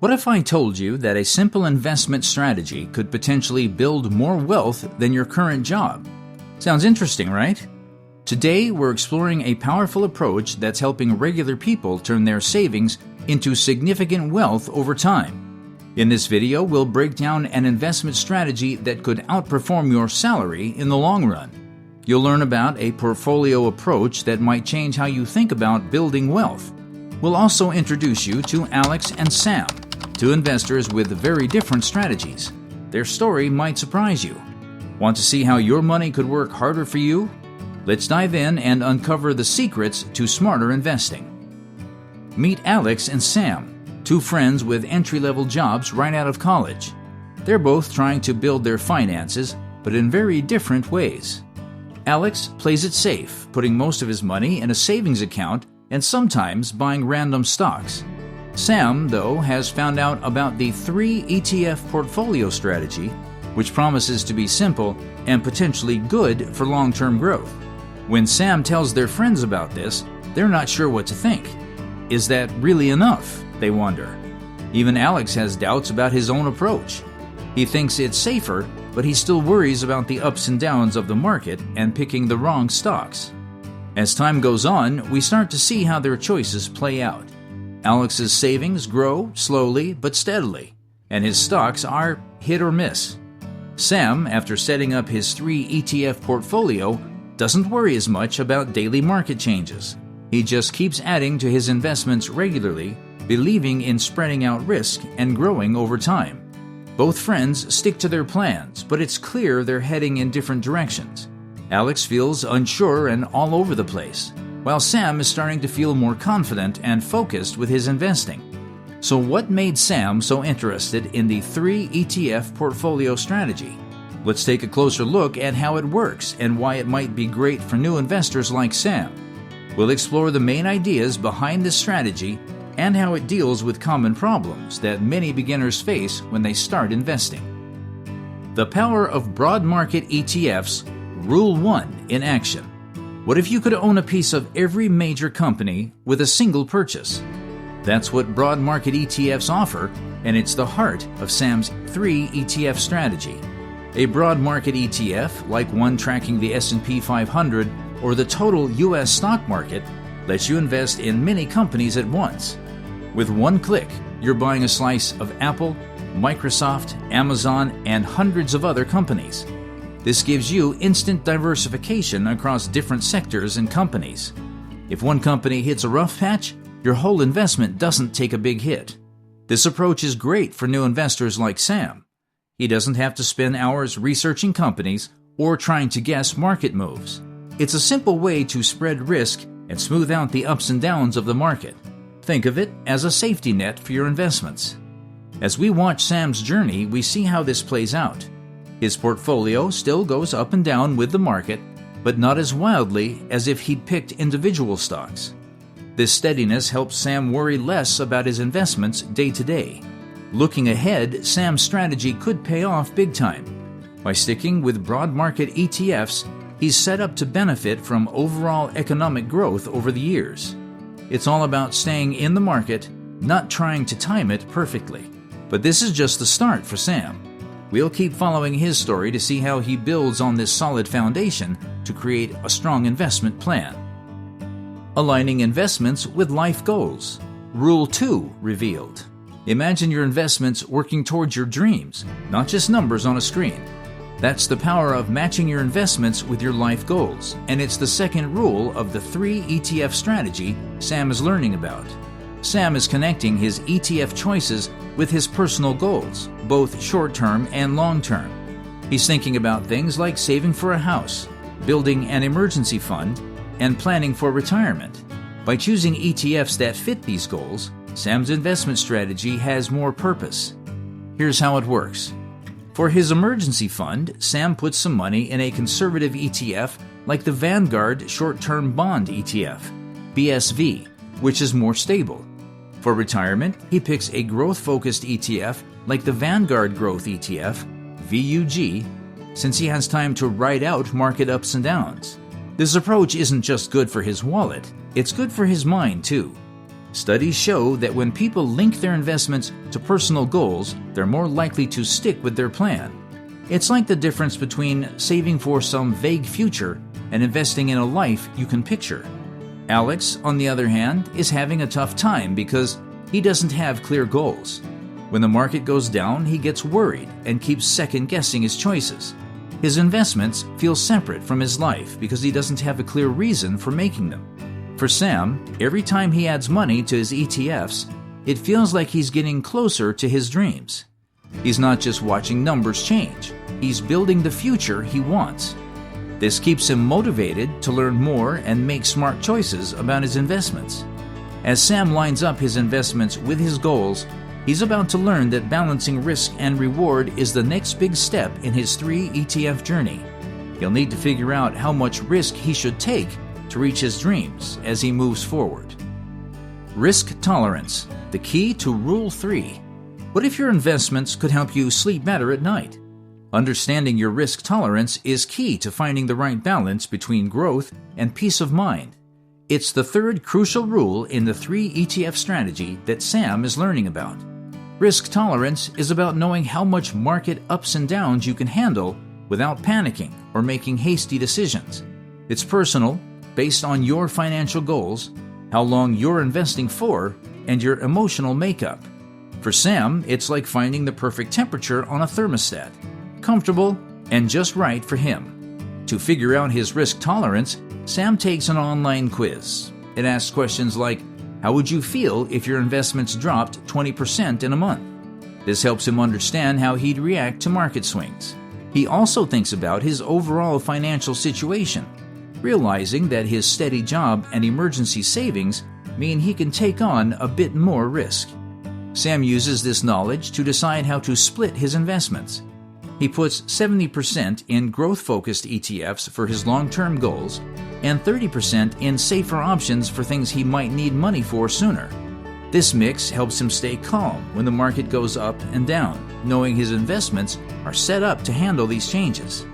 What if I told you that a simple investment strategy could potentially build more wealth than your current job? Sounds interesting, right? Today, we're exploring a powerful approach that's helping regular people turn their savings into significant wealth over time. In this video, we'll break down an investment strategy that could outperform your salary in the long run. You'll learn about a portfolio approach that might change how you think about building wealth. We'll also introduce you to Alex and Sam, two investors with very different strategies. Their story might surprise you. Want to see how your money could work harder for you? Let's dive in and uncover the secrets to smarter investing. Meet Alex and Sam, two friends with entry-level jobs right out of college. They're both trying to build their finances, but in very different ways. Alex plays it safe, putting most of his money in a savings account and sometimes buying random stocks. Sam, though, has found out about the 3 ETF portfolio strategy, which promises to be simple and potentially good for long-term growth. When Sam tells their friends about this, they're not sure what to think. Is that really enough? They wonder. Even Alex has doubts about his own approach. He thinks it's safer, but he still worries about the ups and downs of the market and picking the wrong stocks. As time goes on, we start to see how their choices play out. Alex's savings grow slowly but steadily, and his stocks are hit or miss. Sam, after setting up his 3 ETF portfolio, doesn't worry as much about daily market changes. He just keeps adding to his investments regularly, believing in spreading out risk and growing over time. Both friends stick to their plans, but it's clear they're heading in different directions. Alex feels unsure and all over the place, while Sam is starting to feel more confident and focused with his investing. So what made Sam so interested in the 3 ETF portfolio strategy? Let's take a closer look at how it works and why it might be great for new investors like Sam. We'll explore the main ideas behind this strategy and how it deals with common problems that many beginners face when they start investing. The power of broad market ETFs, Rule 1 in action. What if you could own a piece of every major company with a single purchase? That's what broad market ETFs offer, and it's the heart of Sam's 3 ETF strategy. A broad market ETF, like one tracking the S&P 500 or the total U.S. stock market, lets you invest in many companies at once. With one click, you're buying a slice of Apple, Microsoft, Amazon, and hundreds of other companies. This gives you instant diversification across different sectors and companies. If one company hits a rough patch, your whole investment doesn't take a big hit. This approach is great for new investors like Sam. He doesn't have to spend hours researching companies or trying to guess market moves. It's a simple way to spread risk and smooth out the ups and downs of the market. Think of it as a safety net for your investments. As we watch Sam's journey, we see how this plays out. His portfolio still goes up and down with the market, but not as wildly as if he'd picked individual stocks. This steadiness helps Sam worry less about his investments day to day. Looking ahead, Sam's strategy could pay off big time. By sticking with broad market ETFs, he's set up to benefit from overall economic growth over the years. It's all about staying in the market, not trying to time it perfectly. But this is just the start for Sam. We'll keep following his story to see how he builds on this solid foundation to create a strong investment plan. Aligning investments with life goals. Rule 2 revealed. Imagine your investments working towards your dreams, not just numbers on a screen. That's the power of matching your investments with your life goals, and it's the second rule of the 3 ETF strategy Sam is learning about. Sam is connecting his ETF choices with his personal goals, both short-term and long-term. He's thinking about things like saving for a house, building an emergency fund, and planning for retirement. By choosing ETFs that fit these goals, Sam's investment strategy has more purpose. Here's how it works. For his emergency fund, Sam puts some money in a conservative ETF like the Vanguard Short-Term Bond ETF, BSV, which is more stable. For retirement, he picks a growth-focused ETF like the Vanguard Growth ETF, VUG, since he has time to ride out market ups and downs. This approach isn't just good for his wallet, it's good for his mind too. Studies show that when people link their investments to personal goals, they're more likely to stick with their plan. It's like the difference between saving for some vague future and investing in a life you can picture. Alex, on the other hand, is having a tough time because he doesn't have clear goals. When the market goes down, he gets worried and keeps second-guessing his choices. His investments feel separate from his life because he doesn't have a clear reason for making them. For Sam, every time he adds money to his ETFs, it feels like he's getting closer to his dreams. He's not just watching numbers change, he's building the future he wants. This keeps him motivated to learn more and make smart choices about his investments. As Sam lines up his investments with his goals, he's about to learn that balancing risk and reward is the next big step in his 3 ETF journey. He'll need to figure out how much risk he should take to reach his dreams as he moves forward. Risk tolerance, the key to Rule 3. What if your investments could help you sleep better at night? Understanding your risk tolerance is key to finding the right balance between growth and peace of mind. It's the third crucial rule in the 3 ETF strategy that Sam is learning about. Risk tolerance is about knowing how much market ups and downs you can handle without panicking or making hasty decisions. It's personal, based on your financial goals, how long you're investing for, and your emotional makeup. For Sam, it's like finding the perfect temperature on a thermostat, comfortable and just right for him. To figure out his risk tolerance, Sam takes an online quiz. It asks questions like, how would you feel if your investments dropped 20% in a month? This helps him understand how he'd react to market swings. He also thinks about his overall financial situation, realizing that his steady job and emergency savings mean he can take on a bit more risk. Sam uses this knowledge to decide how to split his investments. He puts 70% in growth-focused ETFs for his long-term goals and 30% in safer options for things he might need money for sooner. This mix helps him stay calm when the market goes up and down, knowing his investments are set up to handle these changes.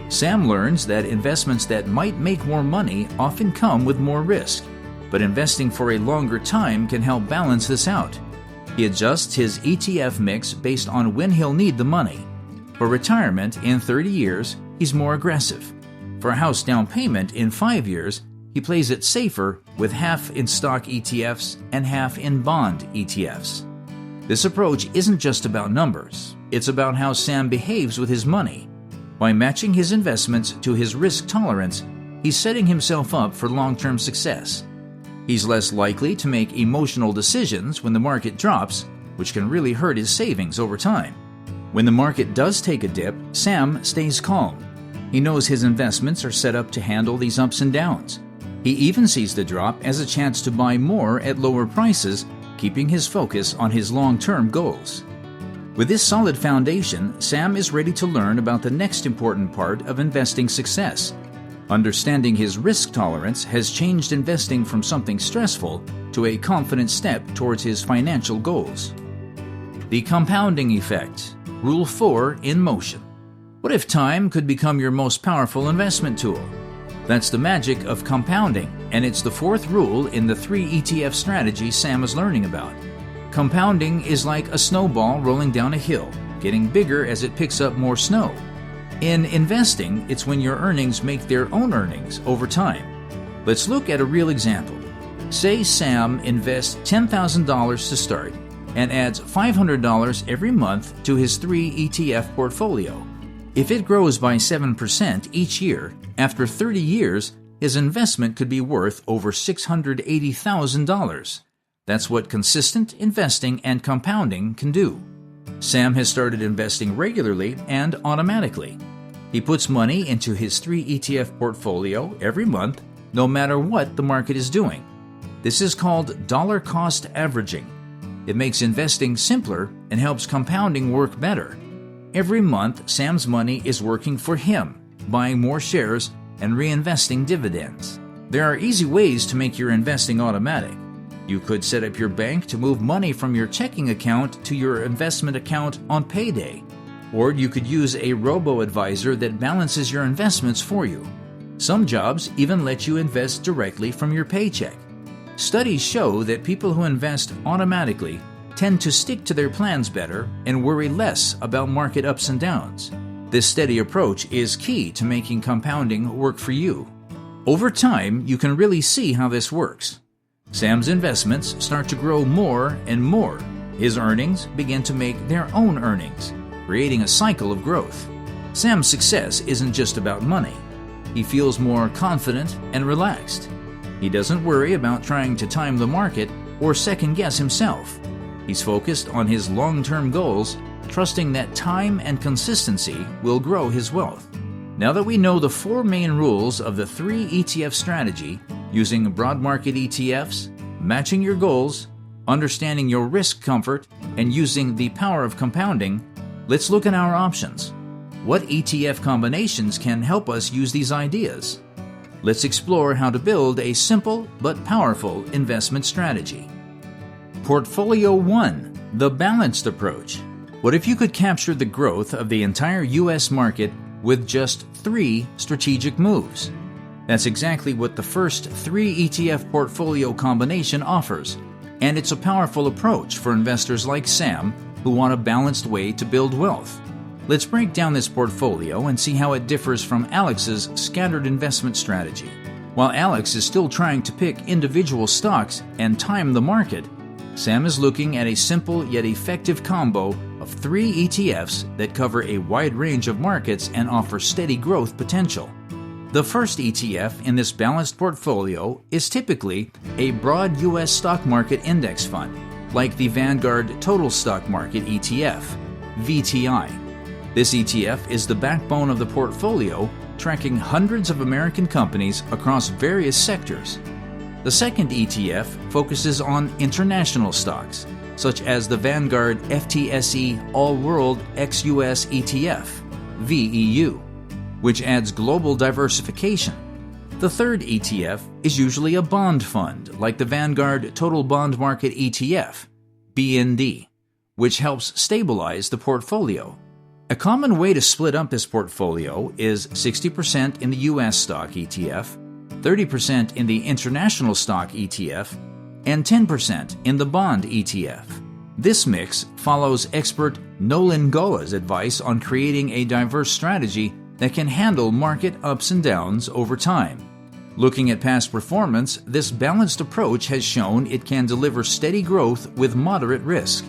Sam learns that investments that might make more money often come with more risk, but investing for a longer time can help balance this out. He adjusts his ETF mix based on when he'll need the money. For retirement in 30 years, he's more aggressive. For a house down payment in 5 years, he plays it safer with half in stock ETFs and half in bond ETFs. This approach isn't just about numbers, it's about how Sam behaves with his money. By matching his investments to his risk tolerance, he's setting himself up for long-term success. He's less likely to make emotional decisions when the market drops, which can really hurt his savings over time. When the market does take a dip, Sam stays calm. He knows his investments are set up to handle these ups and downs. He even sees the drop as a chance to buy more at lower prices, keeping his focus on his long-term goals. With this solid foundation, Sam is ready to learn about the next important part of investing success. Understanding his risk tolerance has changed investing from something stressful to a confident step towards his financial goals. The compounding effect, Rule 4 in motion. What if time could become your most powerful investment tool? That's the magic of compounding, and it's the 4th rule in the 3 ETF strategy Sam is learning about. Compounding is like a snowball rolling down a hill, getting bigger as it picks up more snow. In investing, it's when your earnings make their own earnings over time. Let's look at a real example. Say Sam invests $10,000 to start and adds $500 every month to his 3 ETF portfolio. If it grows by 7% each year, after 30 years, his investment could be worth over $680,000. That's what consistent investing and compounding can do. Sam has started investing regularly and automatically. He puts money into his 3 ETF portfolio every month, no matter what the market is doing. This is called dollar cost averaging. It makes investing simpler and helps compounding work better. Every month, Sam's money is working for him, buying more shares and reinvesting dividends. There are easy ways to make your investing automatic. You could set up your bank to move money from your checking account to your investment account on payday. Or you could use a robo-advisor that balances your investments for you. Some jobs even let you invest directly from your paycheck. Studies show that people who invest automatically tend to stick to their plans better and worry less about market ups and downs. This steady approach is key to making compounding work for you. Over time, you can really see how this works. Sam's investments start to grow more and more. His earnings begin to make their own earnings, creating a cycle of growth. Sam's success isn't just about money. He feels more confident and relaxed. He doesn't worry about trying to time the market or second-guess himself. He's focused on his long-term goals, trusting that time and consistency will grow his wealth. Now that we know the 4 main rules of the 3 ETF strategy, using broad market ETFs, matching your goals, understanding your risk comfort, and using the power of compounding, let's look at our options. What ETF combinations can help us use these ideas? Let's explore how to build a simple but powerful investment strategy. Portfolio 1. The balanced approach. What if you could capture the growth of the entire U.S. market with just 3 strategic moves? That's exactly what the first 3 ETF portfolio combination offers, and it's a powerful approach for investors like Sam who want a balanced way to build wealth. Let's break down this portfolio and see how it differs from Alex's scattered investment strategy. While Alex is still trying to pick individual stocks and time the market, Sam is looking at a simple yet effective combo of 3 ETFs that cover a wide range of markets and offer steady growth potential. The first ETF in this balanced portfolio is typically a broad U.S. stock market index fund, like the Vanguard Total Stock Market ETF, VTI. This ETF is the backbone of the portfolio, tracking hundreds of American companies across various sectors. The second ETF focuses on international stocks, such as the Vanguard FTSE All-World ex-US ETF, VEU, which adds global diversification. The third ETF is usually a bond fund, like the Vanguard Total Bond Market ETF, BND, which helps stabilize the portfolio. A common way to split up this portfolio is 60% in the U.S. stock ETF, 30% in the international stock ETF, and 10% in the bond ETF. This mix follows expert Nolan Goa's advice on creating a diverse strategy that can handle market ups and downs over time. Looking at past performance, this balanced approach has shown it can deliver steady growth with moderate risk.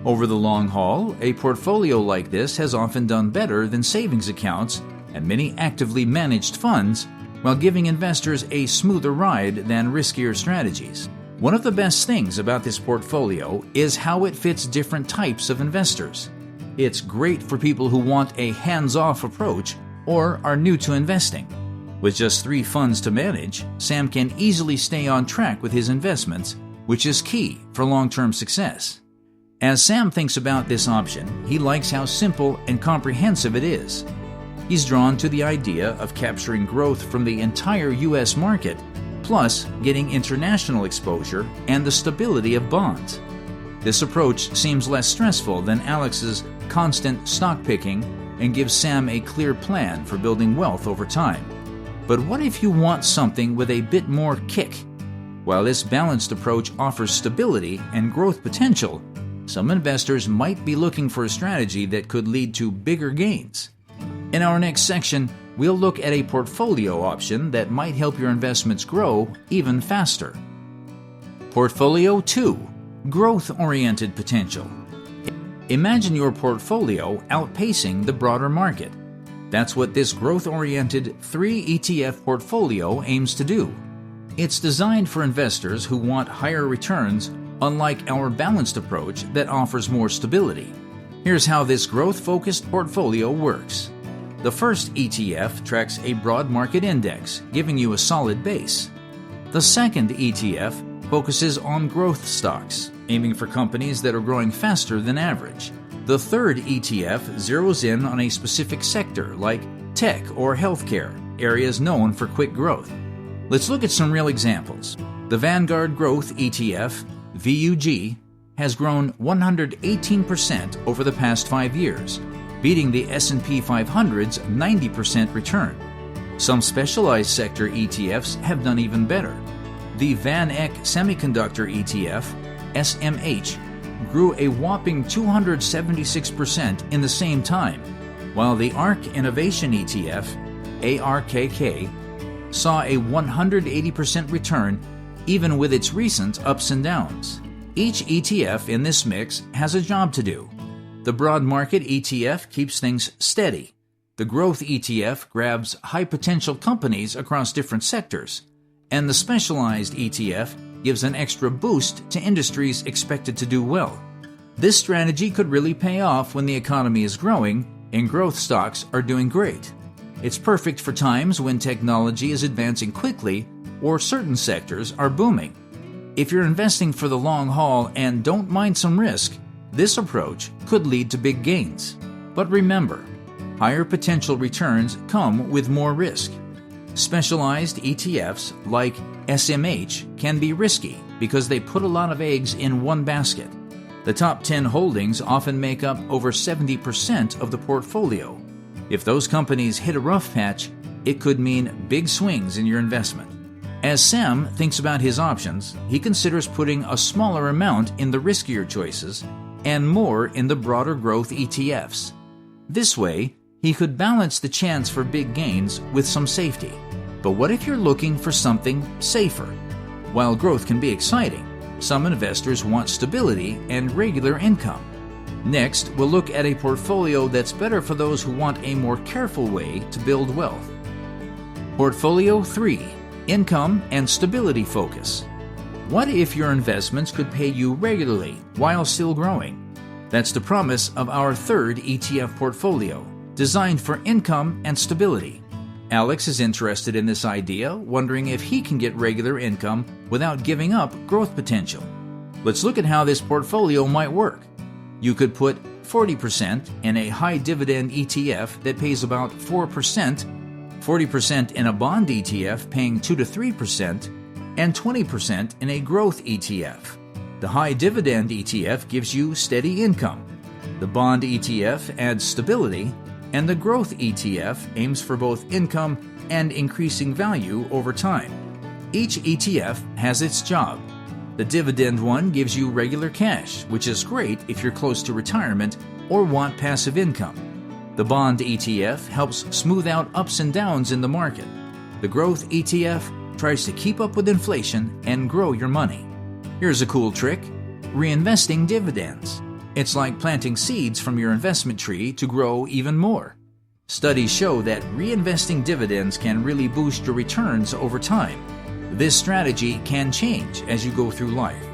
Over the long haul, a portfolio like this has often done better than savings accounts and many actively managed funds, while giving investors a smoother ride than riskier strategies. One of the best things about this portfolio is how it fits different types of investors. It's great for people who want a hands-off approach or are new to investing. With just 3 funds to manage, Sam can easily stay on track with his investments, which is key for long-term success. As Sam thinks about this option, he likes how simple and comprehensive it is. He's drawn to the idea of capturing growth from the entire U.S. market, plus getting international exposure and the stability of bonds. This approach seems less stressful than Alex's constant stock picking and gives Sam a clear plan for building wealth over time. But what if you want something with a bit more kick? While this balanced approach offers stability and growth potential, some investors might be looking for a strategy that could lead to bigger gains. In our next section, we'll look at a portfolio option that might help your investments grow even faster. Portfolio 2. Growth-oriented potential. Imagine your portfolio outpacing the broader market. That's what this growth-oriented 3 ETF portfolio aims to do. It's designed for investors who want higher returns, unlike our balanced approach that offers more stability. Here's how this growth-focused portfolio works. The first ETF tracks a broad market index, giving you a solid base. The second ETF focuses on growth stocks, aiming for companies that are growing faster than average. The third ETF zeroes in on a specific sector like tech or healthcare, areas known for quick growth. Let's look at some real examples. The Vanguard Growth ETF, VUG, has grown 118% over the past 5 years, beating the S&P 500's 90% return. Some specialized sector ETFs have done even better. The Van Eck Semiconductor ETF, SMH, grew a whopping 276% in the same time, while the ARK Innovation ETF, ARKK, saw a 180% return even with its recent ups and downs. Each ETF in this mix has a job to do. The Broad Market ETF keeps things steady. The Growth ETF grabs high-potential companies across different sectors. And the Specialized ETF gives an extra boost to industries expected to do well. This strategy could really pay off when the economy is growing and growth stocks are doing great. It's perfect for times when technology is advancing quickly or certain sectors are booming. If you're investing for the long haul and don't mind some risk, this approach could lead to big gains. But remember, higher potential returns come with more risk. Specialized ETFs like SMH can be risky because they put a lot of eggs in one basket. The top 10 holdings often make up over 70% of the portfolio. If those companies hit a rough patch, it could mean big swings in your investment. As Sam thinks about his options, he considers putting a smaller amount in the riskier choices and more in the broader growth ETFs. This way, he could balance the chance for big gains with some safety. But what if you're looking for something safer? While growth can be exciting, some investors want stability and regular income. Next, we'll look at a portfolio that's better for those who want a more careful way to build wealth. Portfolio 3. Income and Stability Focus. What if your investments could pay you regularly while still growing? That's the promise of our third ETF portfolio, designed for income and stability. Alex is interested in this idea, wondering if he can get regular income without giving up growth potential. Let's look at how this portfolio might work. You could put 40% in a high dividend ETF that pays about 4%, 40% in a bond ETF paying 2 to 3%, and 20% in a growth ETF. The high dividend ETF gives you steady income. The bond ETF adds stability, and the growth ETF aims for both income and increasing value over time. Each ETF has its job. The dividend one gives you regular cash, which is great if you're close to retirement or want passive income. The bond ETF helps smooth out ups and downs in the market. The growth ETF tries to keep up with inflation and grow your money. Here's a cool trick: reinvesting dividends. It's like planting seeds from your investment tree to grow even more. Studies show that reinvesting dividends can really boost your returns over time. This strategy can change as you go through life.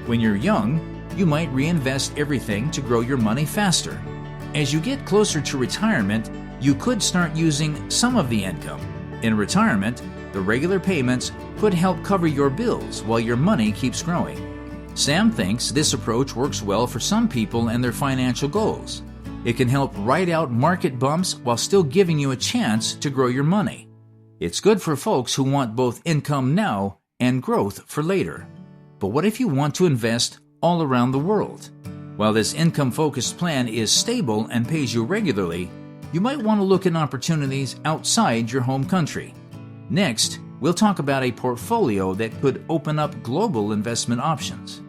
When you're young, you might reinvest everything to grow your money faster. As you get closer to retirement, you could start using some of the income. In retirement, the regular payments could help cover your bills while your money keeps growing. Sam thinks this approach works well for some people and their financial goals. It can help ride out market bumps while still giving you a chance to grow your money. It's good for folks who want both income now and growth for later. But what if you want to invest all around the world? While this income-focused plan is stable and pays you regularly, you might want to look at opportunities outside your home country. Next, we'll talk about a portfolio that could open up global investment options.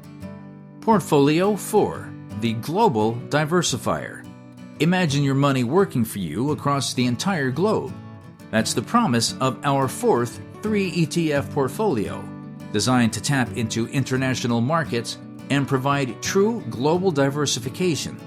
Portfolio 4. The Global Diversifier. Imagine your money working for you across the entire globe. That's the promise of our fourth 3 ETF portfolio, designed to tap into international markets and provide true global diversification.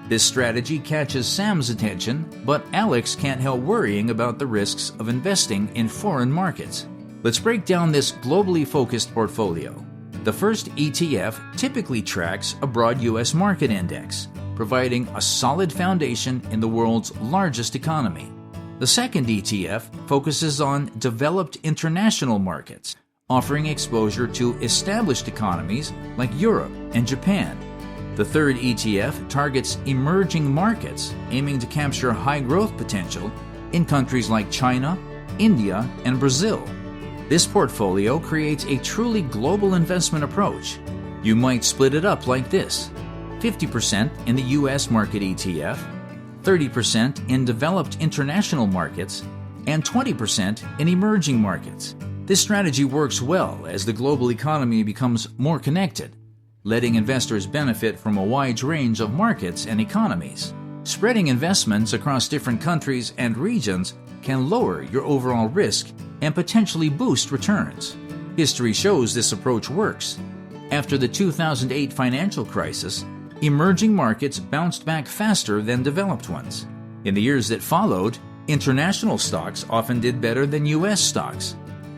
This strategy catches Sam's attention, but Alex can't help worrying about the risks of investing in foreign markets. Let's break down this globally focused portfolio. The first ETF typically tracks a broad U.S. market index, providing a solid foundation in the world's largest economy. The second ETF focuses on developed international markets, offering exposure to established economies like Europe and Japan. The third ETF targets emerging markets, aiming to capture high growth potential in countries like China, India, and Brazil. This portfolio creates a truly global investment approach. You might split it up like this: 50% in the U.S. market ETF, 30% in developed international markets, and 20% in emerging markets. This strategy works well as the global economy becomes more connected, letting investors benefit from a wide range of markets and economies. Spreading investments across different countries and regions can lower your overall risk and potentially boost returns. History shows this approach works. After the 2008 financial crisis, emerging markets bounced back faster than developed ones. In the years that followed, international stocks often did better than U.S. stocks.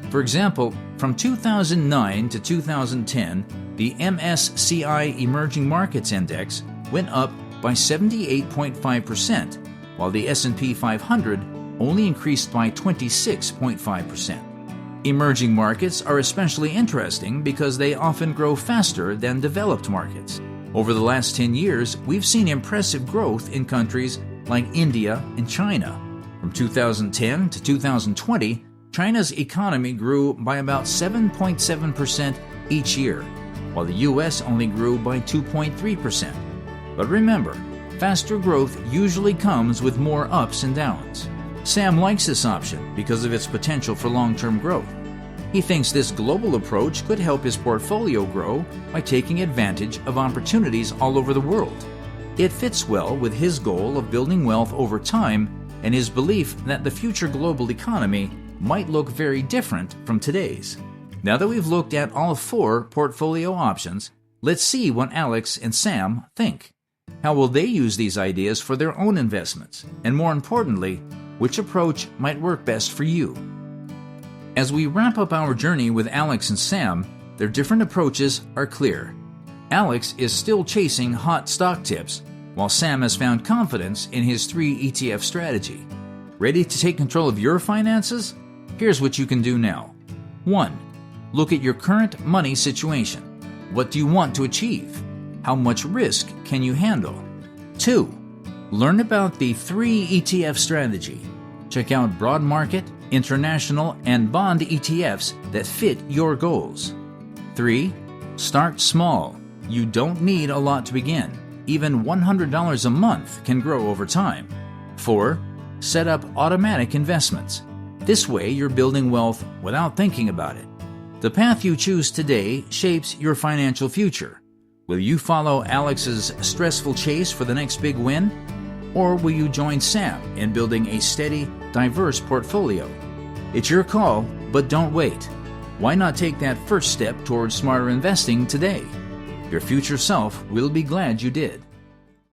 For example, from 2009 to 2010, the MSCI Emerging Markets Index went up by 78.5%, while the S&P 500 only increased by 26.5%. Emerging markets are especially interesting because they often grow faster than developed markets. Over the last 10 years, we've seen impressive growth in countries like India and China. From 2010 to 2020, China's economy grew by about 7.7% each year, while the U.S. only grew by 2.3%. But remember, faster growth usually comes with more ups and downs. Sam likes this option because of its potential for long-term growth. He thinks this global approach could help his portfolio grow by taking advantage of opportunities all over the world. It fits well with his goal of building wealth over time and his belief that the future global economy might look very different from today's. Now that we've looked at all 4 portfolio options, let's see what Alex and Sam think. How will they use these ideas for their own investments? And more importantly, which approach might work best for you? As we wrap up our journey with Alex and Sam, their different approaches are clear. Alex is still chasing hot stock tips, while Sam has found confidence in his 3 ETF strategy. Ready to take control of your finances? Here's what you can do now. 1. Look at your current money situation. What do you want to achieve? How much risk can you handle? 2. Learn about the 3 ETF strategy. Check out broad market, international, and bond ETFs that fit your goals. 3. Start small. You don't need a lot to begin. Even $100 a month can grow over time. 4. Set up automatic investments. This way you're building wealth without thinking about it. The path you choose today shapes your financial future. Will you follow Alex's stressful chase for the next big win? Or will you join Sam in building a steady, diverse portfolio? It's your call, but don't wait. Why not take that first step towards smarter investing today? Your future self will be glad you did.